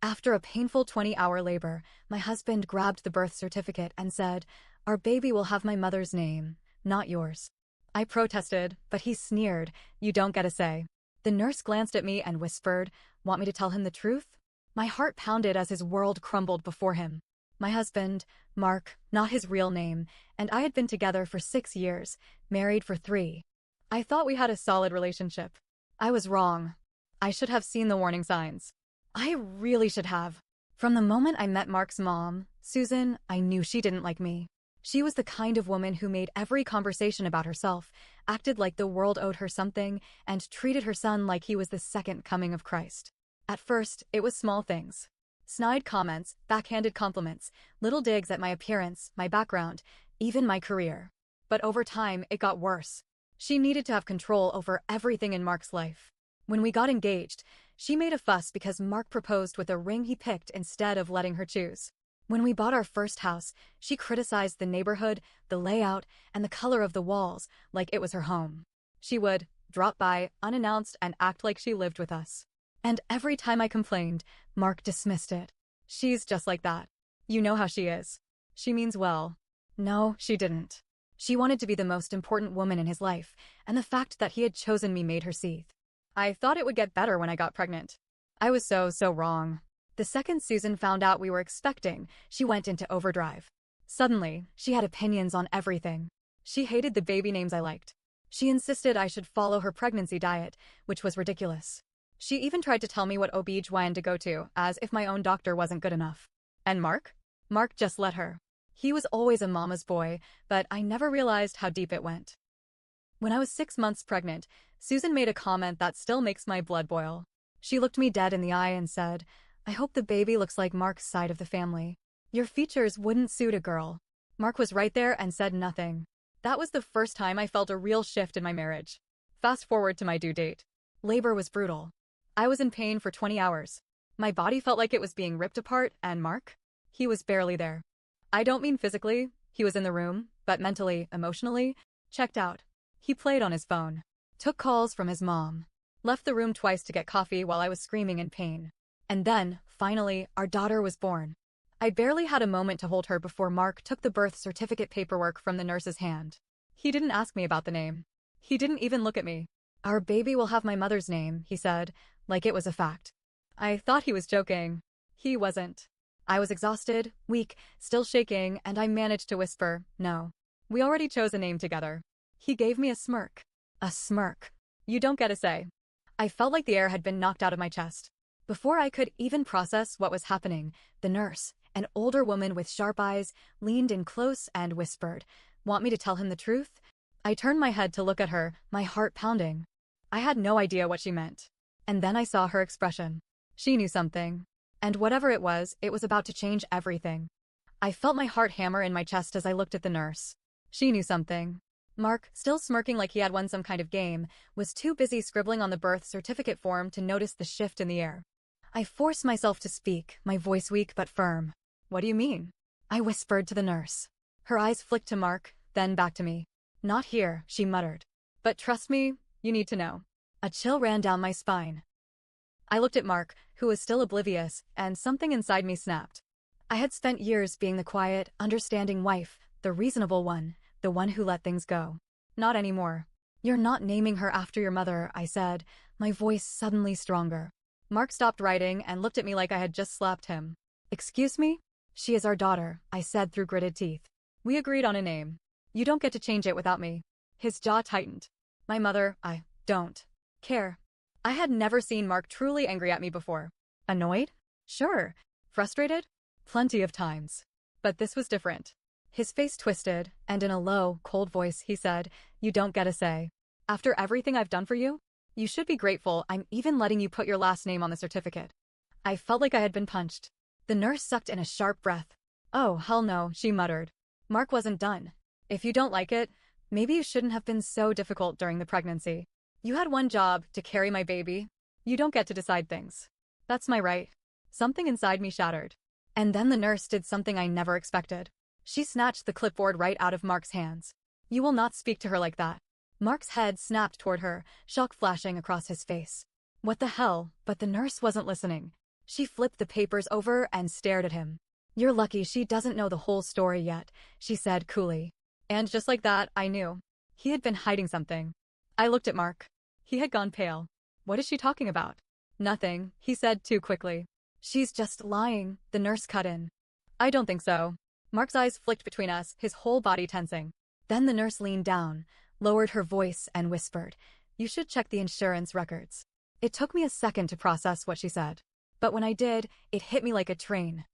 After a painful 20-hour labor, my husband grabbed the birth certificate and said, "Our baby will have my mother's name, not yours." I protested, but he sneered, "You don't get a say." The nurse glanced at me and whispered, "Want me to tell him the truth?" My heart pounded as his world crumbled before him. My husband, Mark, not his real name, and I had been together for 6 years, married for 3. I thought we had a solid relationship. I was wrong. I should have seen the warning signs. I really should have. From the moment I met Mark's mom, Susan, I knew she didn't like me. She was the kind of woman who made every conversation about herself, acted like the world owed her something, and treated her son like he was the second coming of Christ. At first, it was small things. Snide comments, backhanded compliments, little digs at my appearance, my background, even my career. But over time, it got worse. She needed to have control over everything in Mark's life. When we got engaged, she made a fuss because Mark proposed with a ring he picked instead of letting her choose. When we bought our first house, she criticized the neighborhood, the layout, and the color of the walls like it was her home. She would drop by unannounced and act like she lived with us. And every time I complained, Mark dismissed it. "She's just like that. You know how she is. She means well." No, she didn't. She wanted to be the most important woman in his life, and the fact that he had chosen me made her seethe. I thought it would get better when I got pregnant. I was so wrong. The second Susan found out we were expecting, she went into overdrive. Suddenly, she had opinions on everything. She hated the baby names I liked. She insisted I should follow her pregnancy diet, which was ridiculous. She even tried to tell me what OB-GYN to go to, as if my own doctor wasn't good enough. And Mark? Mark just let her. He was always a mama's boy, but I never realized how deep it went. When I was 6 months pregnant, Susan made a comment that still makes my blood boil. She looked me dead in the eye and said, "I hope the baby looks like Mark's side of the family. Your features wouldn't suit a girl." Mark was right there and said nothing. That was the first time I felt a real shift in my marriage. Fast forward to my due date. Labor was brutal. I was in pain for 20 hours. My body felt like it was being ripped apart, and Mark? He was barely there. I don't mean physically, he was in the room, but mentally, emotionally, checked out. He played on his phone, took calls from his mom, left the room twice to get coffee while I was screaming in pain. And then, finally, our daughter was born. I barely had a moment to hold her before Mark took the birth certificate paperwork from the nurse's hand. He didn't ask me about the name. He didn't even look at me. "Our baby will have my mother's name," he said, like it was a fact. I thought he was joking. He wasn't. I was exhausted, weak, still shaking, and I managed to whisper, "No. We already chose a name together." He gave me a smirk. A smirk. You don't get a say. I felt like the air had been knocked out of my chest. Before I could even process what was happening, the nurse, an older woman with sharp eyes, leaned in close and whispered, "Want me to tell him the truth?" I turned my head to look at her, my heart pounding. I had no idea what she meant. And then I saw her expression. She knew something. And whatever it was about to change everything. I felt my heart hammer in my chest as I looked at the nurse. She knew something. Mark, still smirking like he had won some kind of game, was too busy scribbling on the birth certificate form to notice the shift in the air. I forced myself to speak, my voice weak but firm. "What do you mean?" I whispered to the nurse. Her eyes flicked to Mark, then back to me. "Not here," she muttered. "But trust me, you need to know." A chill ran down my spine. I looked at Mark, who was still oblivious, and something inside me snapped. I had spent years being the quiet, understanding wife, the reasonable one, the one who let things go. Not anymore. "You're not naming her after your mother," I said, my voice suddenly stronger. Mark stopped writing and looked at me like I had just slapped him. "Excuse me?" "She is our daughter," I said through gritted teeth. "We agreed on a name. You don't get to change it without me." His jaw tightened. "My mother, I don't care." I had never seen Mark truly angry at me before. Annoyed? Sure. Frustrated? Plenty of times. But this was different. His face twisted, and in a low, cold voice he said, "You don't get a say. After everything I've done for you? You should be grateful I'm even letting you put your last name on the certificate." I felt like I had been punched. The nurse sucked in a sharp breath. "Oh, hell no," she muttered. Mark wasn't done. "If you don't like it, maybe you shouldn't have been so difficult during the pregnancy. You had one job, to carry my baby. You don't get to decide things. That's my right." Something inside me shattered. And then the nurse did something I never expected. She snatched the clipboard right out of Mark's hands. "You will not speak to her like that." Mark's head snapped toward her, shock flashing across his face. What the hell? But the nurse wasn't listening. She flipped the papers over and stared at him. "You're lucky she doesn't know the whole story yet," she said coolly. And just like that, I knew. He had been hiding something. I looked at Mark. He had gone pale. "What is she talking about?" "Nothing," he said too quickly. "She's just lying," the nurse cut in. "I don't think so." Mark's eyes flicked between us, his whole body tensing. Then the nurse leaned down, lowered her voice and whispered, "You should check the insurance records." It took me a second to process what she said. But when I did, it hit me like a train.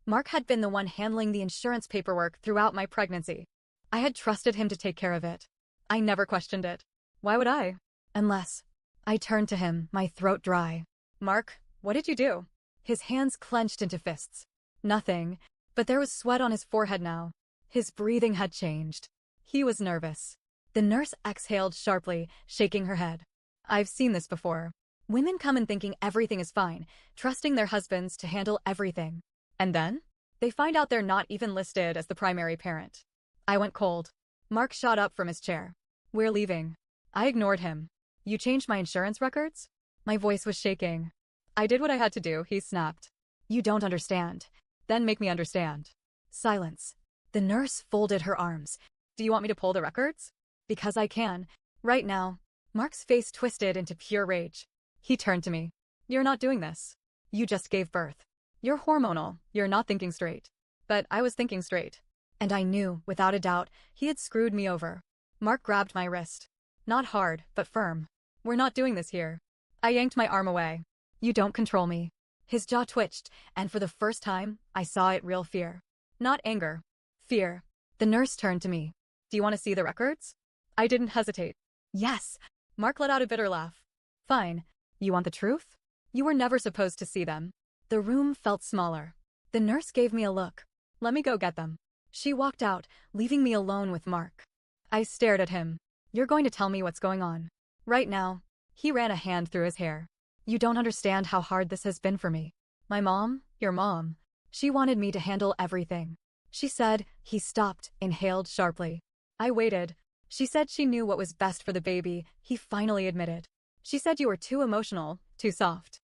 Mark had been the one handling the insurance paperwork throughout my pregnancy. I had trusted him to take care of it. I never questioned it. Why would I? Unless. I turned to him, my throat dry. "Mark, what did you do?" His hands clenched into fists. Nothing, but there was sweat on his forehead now. His breathing had changed. He was nervous. The nurse exhaled sharply, shaking her head. "I've seen this before. Women come in thinking everything is fine, trusting their husbands to handle everything. And then? They find out they're not even listed as the primary parent." I went cold. Mark shot up from his chair. "We're leaving." I ignored him. "You changed my insurance records?" My voice was shaking. "I did what I had to do," he snapped. "You don't understand. Then make me understand." Silence. The nurse folded her arms. "Do you want me to pull the records?" "Because I can. Right now." Mark's face twisted into pure rage. He turned to me. "You're not doing this. You just gave birth. You're hormonal. You're not thinking straight." But I was thinking straight. And I knew, without a doubt, he had screwed me over. Mark grabbed my wrist. Not hard, but firm. "We're not doing this here." I yanked my arm away. "You don't control me." His jaw twitched, and for the first time, I saw it real fear. Not anger. Fear. The nurse turned to me. "Do you want to see the records?" I didn't hesitate. "Yes." Mark let out a bitter laugh. "Fine. You want the truth? You were never supposed to see them." The room felt smaller. The nurse gave me a look. "Let me go get them." She walked out, leaving me alone with Mark. I stared at him. "You're going to tell me what's going on. Right now." He ran a hand through his hair. "You don't understand how hard this has been for me. My mom, your mom, she wanted me to handle everything." She said. He stopped, inhaled sharply. I waited. "She said she knew what was best for the baby," he finally admitted. "She said you were too emotional, too soft.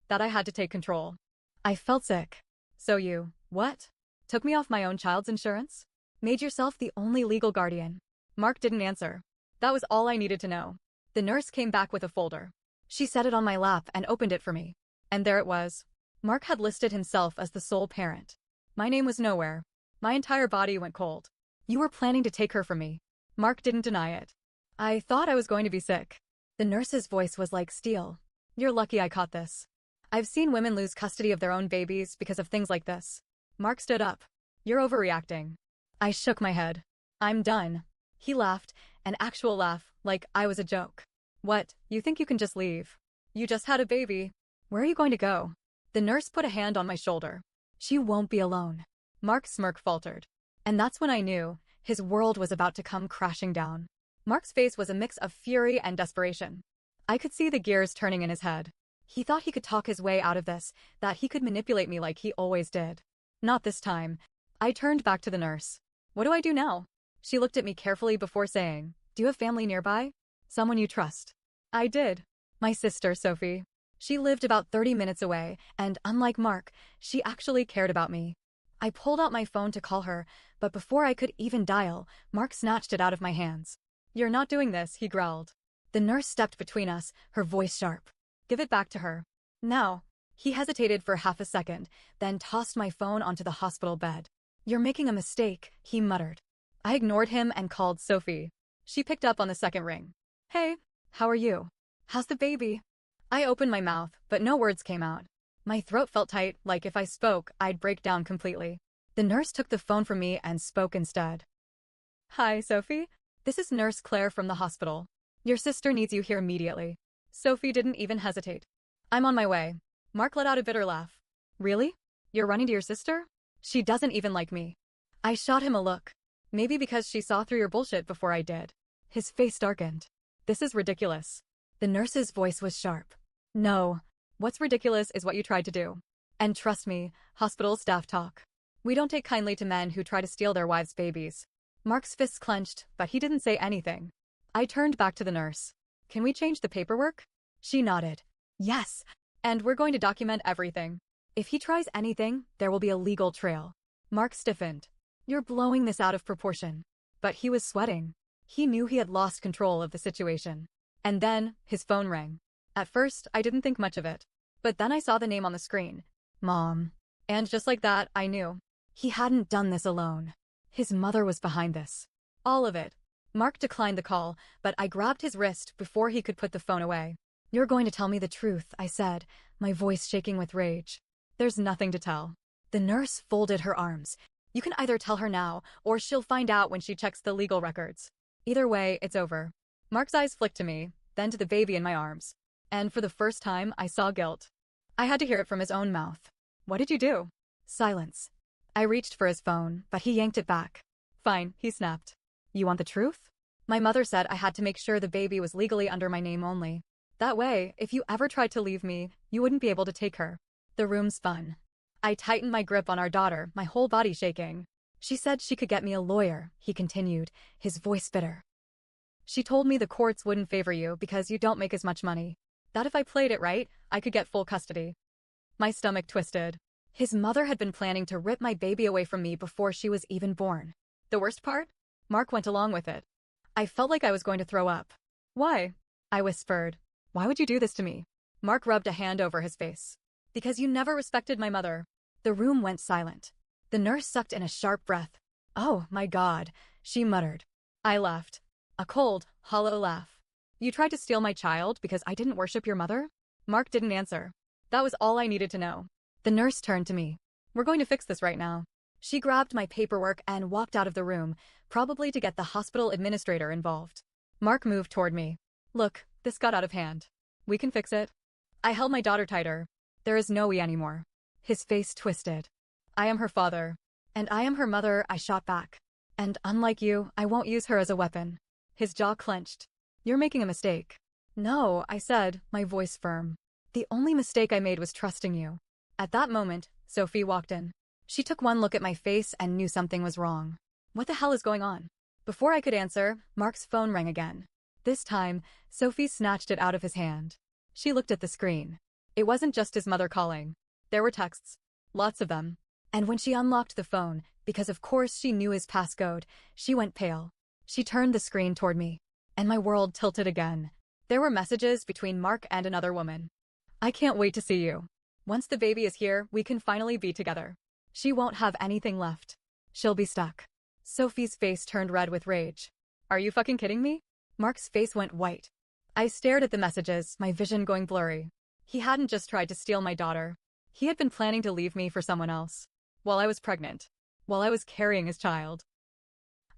That I had to take control." I felt sick. "So you, what? Took me off my own child's insurance? Made yourself the only legal guardian?" Mark didn't answer. That was all I needed to know. The nurse came back with a folder. She set it on my lap and opened it for me. And there it was. Mark had listed himself as the sole parent. My name was nowhere. My entire body went cold. "You were planning to take her from me." Mark didn't deny it. "I thought I was going to be sick." The nurse's voice was like steel. "You're lucky I caught this. I've seen women lose custody of their own babies because of things like this." Mark stood up. "You're overreacting." I shook my head. "I'm done." He laughed, an actual laugh, like I was a joke. "What, you think you can just leave? You just had a baby. Where are you going to go?" The nurse put a hand on my shoulder. "She won't be alone." Mark's smirk faltered. And that's when I knew his world was about to come crashing down. Mark's face was a mix of fury and desperation. I could see the gears turning in his head. He thought he could talk his way out of this, that he could manipulate me like he always did. Not this time. I turned back to the nurse. "What do I do now?" She looked at me carefully before saying, "Do you have family nearby? Someone you trust?" I did. My sister, Sophie. She lived about 30 minutes away, and unlike Mark, she actually cared about me. I pulled out my phone to call her, but before I could even dial, Mark snatched it out of my hands. "You're not doing this," he growled. The nurse stepped between us, her voice sharp. "Give it back to her. Now." He hesitated for half a second, then tossed my phone onto the hospital bed. "You're making a mistake," he muttered. I ignored him and called Sophie. She picked up on the second ring. "Hey, how are you? How's the baby?" I opened my mouth, but no words came out. My throat felt tight, like if I spoke, I'd break down completely. The nurse took the phone from me and spoke instead. "Hi, Sophie. This is Nurse Claire from the hospital. Your sister needs you here immediately." Sophie didn't even hesitate. "I'm on my way." Mark let out a bitter laugh. "Really? You're running to your sister? She doesn't even like me." I shot him a look. "Maybe because she saw through your bullshit before I did." His face darkened. "This is ridiculous." The nurse's voice was sharp. "No. What's ridiculous is what you tried to do. And trust me, hospital staff talk. We don't take kindly to men who try to steal their wives' babies." Mark's fists clenched, but he didn't say anything. I turned back to the nurse. "Can we change the paperwork?" She nodded. "Yes." And we're going to document everything. If he tries anything, there will be a legal trail. Mark stiffened. You're blowing this out of proportion. But he was sweating. He knew he had lost control of the situation. And then, his phone rang. At first, I didn't think much of it. But then I saw the name on the screen. Mom. And just like that, I knew. He hadn't done this alone. His mother was behind this. All of it. Mark declined the call, but I grabbed his wrist before he could put the phone away. You're going to tell me the truth, I said, my voice shaking with rage. There's nothing to tell. The nurse folded her arms. You can either tell her now, or she'll find out when she checks the legal records. Either way, it's over. Mark's eyes flicked to me, then to the baby in my arms. And for the first time, I saw guilt. I had to hear it from his own mouth. What did you do? Silence. I reached for his phone, but he yanked it back. Fine, he snapped. You want the truth? My mother said I had to make sure the baby was legally under my name only. That way, if you ever tried to leave me, you wouldn't be able to take her. The room spun. I tightened my grip on our daughter, my whole body shaking. She said she could get me a lawyer, he continued, his voice bitter. She told me the courts wouldn't favor you because you don't make as much money. That if I played it right, I could get full custody. My stomach twisted. His mother had been planning to rip my baby away from me before she was even born. The worst part? Mark went along with it. I felt like I was going to throw up. Why? I whispered. Why would you do this to me? Mark rubbed a hand over his face. Because you never respected my mother. The room went silent. The nurse sucked in a sharp breath. Oh, my God, she muttered. I laughed. A cold, hollow laugh. You tried to steal my child because I didn't worship your mother? Mark didn't answer. That was all I needed to know. The nurse turned to me. We're going to fix this right now. She grabbed my paperwork and walked out of the room, probably to get the hospital administrator involved. Mark moved toward me. Look, this got out of hand. We can fix it. I held my daughter tighter. There is no we anymore. His face twisted. I am her father. And I am her mother, I shot back. And unlike you, I won't use her as a weapon. His jaw clenched. You're making a mistake. No, I said, my voice firm. The only mistake I made was trusting you. At that moment, Sophie walked in. She took one look at my face and knew something was wrong. What the hell is going on? Before I could answer, Mark's phone rang again. This time, Sophie snatched it out of his hand. She looked at the screen. It wasn't just his mother calling. There were texts. Lots of them. And when she unlocked the phone, because of course she knew his passcode, she went pale. She turned the screen toward me. And my world tilted again. There were messages between Mark and another woman. I can't wait to see you. Once the baby is here, we can finally be together. She won't have anything left. She'll be stuck. Sophie's face turned red with rage. Are you fucking kidding me? Mark's face went white. I stared at the messages, my vision going blurry. He hadn't just tried to steal my daughter. He had been planning to leave me for someone else. While I was pregnant. While I was carrying his child.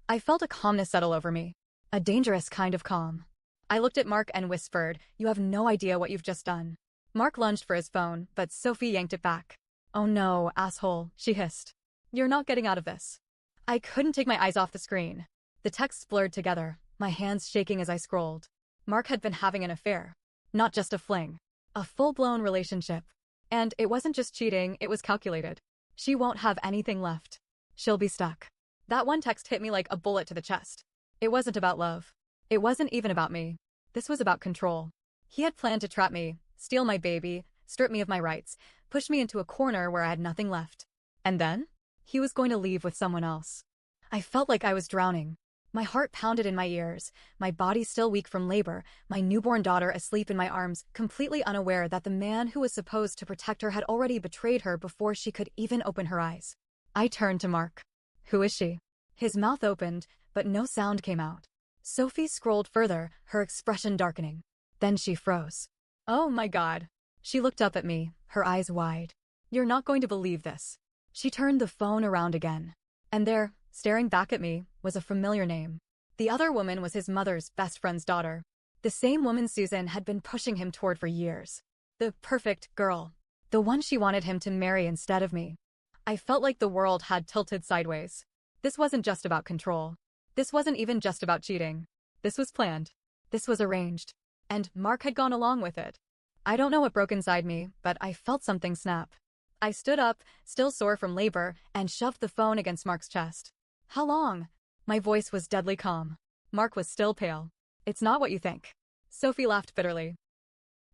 I felt a calmness settle over me. A dangerous kind of calm. I looked at Mark and whispered, you have no idea what you've just done. Mark lunged for his phone, but Sophie yanked it back. Oh no, asshole, she hissed. You're not getting out of this. I couldn't take my eyes off the screen. The texts blurred together, my hands shaking as I scrolled. Mark had been having an affair. Not just a fling. A full-blown relationship. And it wasn't just cheating, it was calculated. She won't have anything left. She'll be stuck. That one text hit me like a bullet to the chest. It wasn't about love. It wasn't even about me. This was about control. He had planned to trap me, steal my baby, strip me of my rights, push me into a corner where I had nothing left. And then? He was going to leave with someone else. I felt like I was drowning. My heart pounded in my ears, my body still weak from labor, my newborn daughter asleep in my arms, completely unaware that the man who was supposed to protect her had already betrayed her before she could even open her eyes. I turned to Mark. Who is she? His mouth opened, but no sound came out. Sophie scrolled further, her expression darkening. Then she froze. Oh my God. She looked up at me, her eyes wide. You're not going to believe this. She turned the phone around again. And there, staring back at me, was a familiar name. The other woman was his mother's best friend's daughter. The same woman Susan had been pushing him toward for years. The perfect girl. The one she wanted him to marry instead of me. I felt like the world had tilted sideways. This wasn't just about control. This wasn't even just about cheating. This was planned. This was arranged. And Mark had gone along with it. I don't know what broke inside me, but I felt something snap. I stood up, still sore from labor, and shoved the phone against Mark's chest. How long? My voice was deadly calm. Mark was still pale. It's not what you think. Sophie laughed bitterly.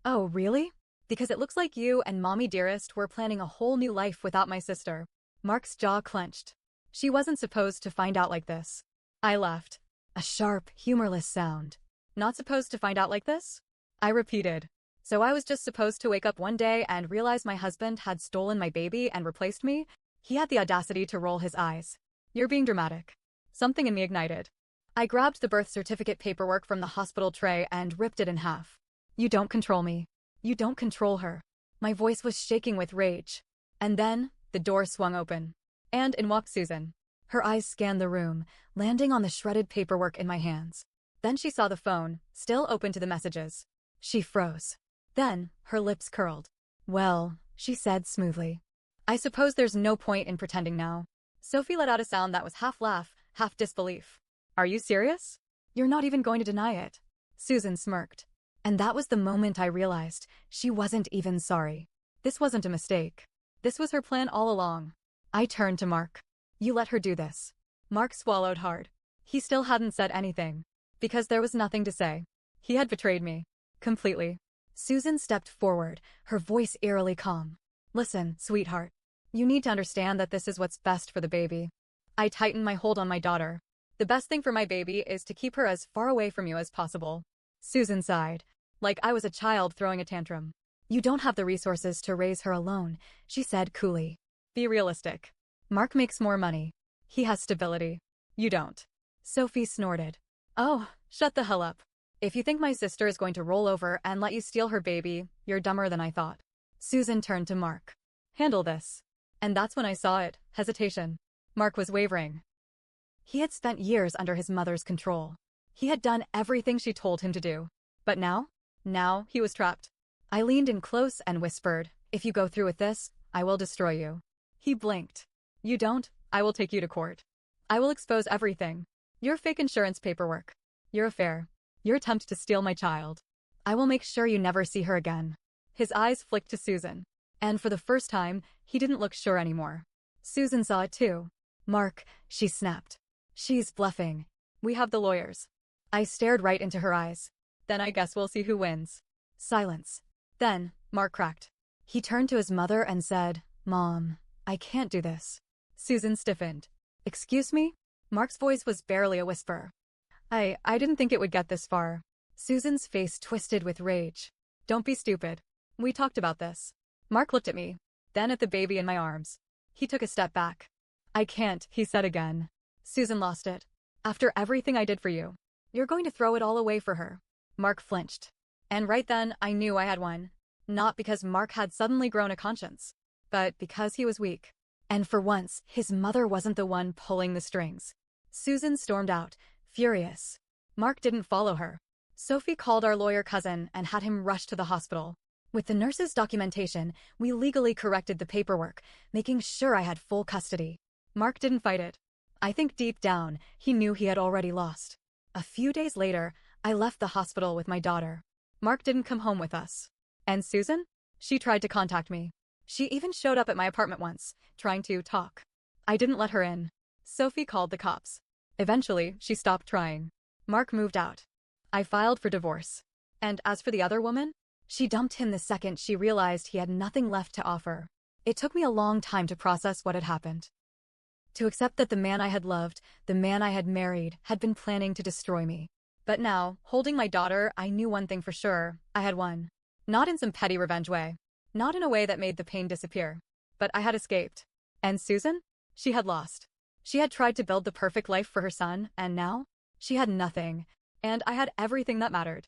Oh, really? Because it looks like you and Mommy Dearest were planning a whole new life without my sister. Mark's jaw clenched. She wasn't supposed to find out like this. I laughed. A sharp, humorless sound. Not supposed to find out like this? I repeated. So I was just supposed to wake up one day and realize my husband had stolen my baby and replaced me? He had the audacity to roll his eyes. You're being dramatic. Something in me ignited. I grabbed the birth certificate paperwork from the hospital tray and ripped it in half. You don't control me. You don't control her. My voice was shaking with rage. And then, the door swung open. And in walked Susan. Her eyes scanned the room, landing on the shredded paperwork in my hands. Then she saw the phone, still open to the messages. She froze. Then, her lips curled. Well, she said smoothly. I suppose there's no point in pretending now. Sophie let out a sound that was half laugh, half disbelief. Are you serious? You're not even going to deny it. Susan smirked. And that was the moment I realized she wasn't even sorry. This wasn't a mistake. This was her plan all along. I turned to Mark. You let her do this. Mark swallowed hard. He still hadn't said anything. Because there was nothing to say. He had betrayed me. Completely. Susan stepped forward, her voice eerily calm. Listen, sweetheart. You need to understand that this is what's best for the baby. I tightened my hold on my daughter. The best thing for my baby is to keep her as far away from you as possible. Susan sighed. Like I was a child throwing a tantrum. You don't have the resources to raise her alone, she said coolly. Be realistic. Mark makes more money. He has stability. You don't. Sophie snorted. Oh, shut the hell up. If you think my sister is going to roll over and let you steal her baby, you're dumber than I thought. Susan turned to Mark. Handle this. And that's when I saw it, hesitation. Mark was wavering. He had spent years under his mother's control. He had done everything she told him to do. But now? Now, he was trapped. I leaned in close and whispered, if you go through with this, I will destroy you. He blinked. You don't, I will take you to court. I will expose everything. Your fake insurance paperwork. Your affair. Your attempt to steal my child. I will make sure you never see her again. His eyes flicked to Susan. And for the first time, he didn't look sure anymore. Susan saw it too. Mark, she snapped. She's bluffing. We have the lawyers. I stared right into her eyes. Then I guess we'll see who wins. Silence. Then, Mark cracked. He turned to his mother and said, Mom, I can't do this. Susan stiffened. Excuse me? Mark's voice was barely a whisper. I didn't think it would get this far. Susan's face twisted with rage. Don't be stupid. We talked about this. Mark looked at me, then at the baby in my arms. He took a step back. I can't, he said again. Susan lost it. After everything I did for you, you're going to throw it all away for her. Mark flinched. And right then, I knew I had won. Not because Mark had suddenly grown a conscience, but because he was weak. And for once, his mother wasn't the one pulling the strings. Susan stormed out, furious. Mark didn't follow her. Sophie called our lawyer cousin and had him rushed to the hospital. With the nurse's documentation, we legally corrected the paperwork, making sure I had full custody. Mark didn't fight it. I think deep down, he knew he had already lost. A few days later, I left the hospital with my daughter. Mark didn't come home with us. And Susan? She tried to contact me. She even showed up at my apartment once, trying to talk. I didn't let her in. Sophie called the cops. Eventually, she stopped trying. Mark moved out. I filed for divorce. And as for the other woman, she dumped him the second she realized he had nothing left to offer. It took me a long time to process what had happened. To accept that the man I had loved, the man I had married, had been planning to destroy me. But now, holding my daughter, I knew one thing for sure. I had won. Not in some petty revenge way. Not in a way that made the pain disappear. But I had escaped. And Susan? She had lost. She had tried to build the perfect life for her son, and now? She had nothing. And I had everything that mattered.